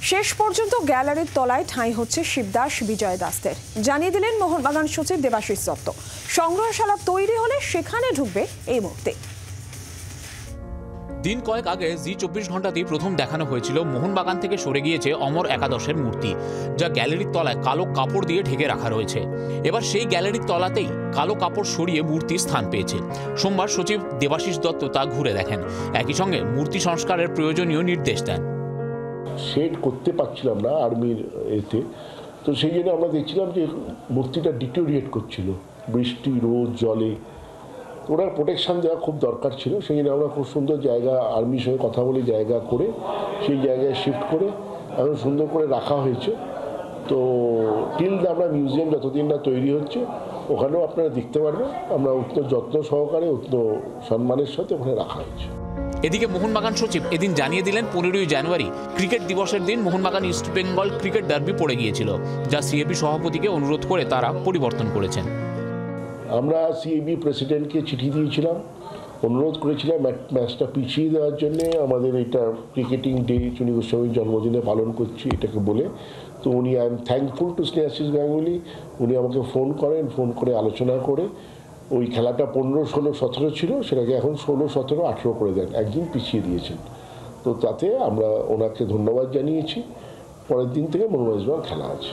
শেষ পর্যন্ত গ্যালারির তলায় ঠাঁই হচ্ছে শিবদাস বিজয় দাসদের, জানিয়ে দিলেন মোহনবাগান সচিব দেবাশিস দত্ত। সংগ্রহশালা তৈরি হলে সেখানে ঢুকবে এই মূর্তি। দিন কয়েক আগে জি24 ঘন্টাতেই প্রথম দেখানো হয়েছিল মোহনবাগান থেকে সরে গিয়েছে অমর একাদশের মূর্তি, যা গ্যালারির তলায় কালো কাপড় দিয়ে ঢেকে রাখা রয়েছে। এবার সেই গ্যালারির তলাতেই কালো কাপড় সরিয়ে মূর্তি স্থান পেয়েছে। সোমবার সচিব দেবাশিস দত্ত তা ঘুরে দেখেন, একই সঙ্গে মূর্তি সংস্কারের প্রয়োজনীয় নির্দেশ দেন। শেড করতে পারছিলাম না আর্মির এতে, তো সেই জন্য আমরা দেখছিলাম যে মূর্তিটা ডিটোরিয়েট করছিল বৃষ্টি, রোদ, জলে। ওনার প্রোটেকশান দেওয়া খুব দরকার ছিল, সেই জন্য আমরা খুব সুন্দর জায়গা আর্মির সঙ্গে কথা বলে জায়গা করে সেই জায়গায় শিফট করে এখন সুন্দর করে রাখা হয়েছে। তো টিল আমরা মিউজিয়াম যতদিন না তৈরি হচ্ছে ওখানেও আপনারা দেখতে পারবেন, আমরা উত্তর যত্ন সহকারে উত্তর সম্মানের সাথে ওখানে রাখা হয়েছে। এদিকে মোহনবাগান সচিব এদিন জানিয়ে দিলেন 15ই জানুয়ারি ক্রিকেট দিবসের দিন Mohun Bagan east Bengal cricket derby পড়ে গিয়েছিল, যা সিএবি সভাপতিকে অনুরোধ করে তারা পরিবর্তন করেছেন। আমরা সিএবি প্রেসিডেন্টকে চিঠি দিয়েছিলাম, অনুরোধ করেছিলাম ম্যাচটা পিছিয়ে দেওয়ার জন্যে, আমাদের এটা ক্রিকেটিং ডে চুনী গোস্বামীর জন্মদিনে পালন করছি এটাকে বলে। তো উনি I am thankful to Snehashis Ganguly, উনি আমাকে ফোন করেন, ফোন করে আলোচনা করে ওই খেলাটা 15, 16, 17 ছিল, সেটাকে এখন 16, 17, 18 করে দেন, একদিন পিছিয়ে দিয়েছেন। তো তাতে আমরা ওনাকে ধন্যবাদ জানিয়েছি। পরের দিন থেকে মোহনবাগান খেলা আছে।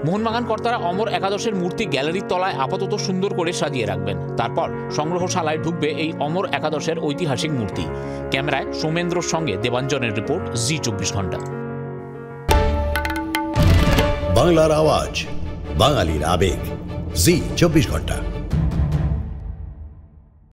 মোহনবাগান কর্তারা অমর একাদশের মূর্তি গ্যালারির তলায় আপাতত সুন্দর করে সাজিয়ে রাখবেন, তারপর সংগ্রহশালায় ঢুকবে এই অমর একাদশের ঐতিহাসিক মূর্তি। ক্যামেরায় সৌমেন্দ্রর সঙ্গে দেবাঞ্জনের রিপোর্ট, জি24 ঘন্টা। বাংলার আওয়াজ, বাঙালির আবেগ, জি24 ঘন্টা।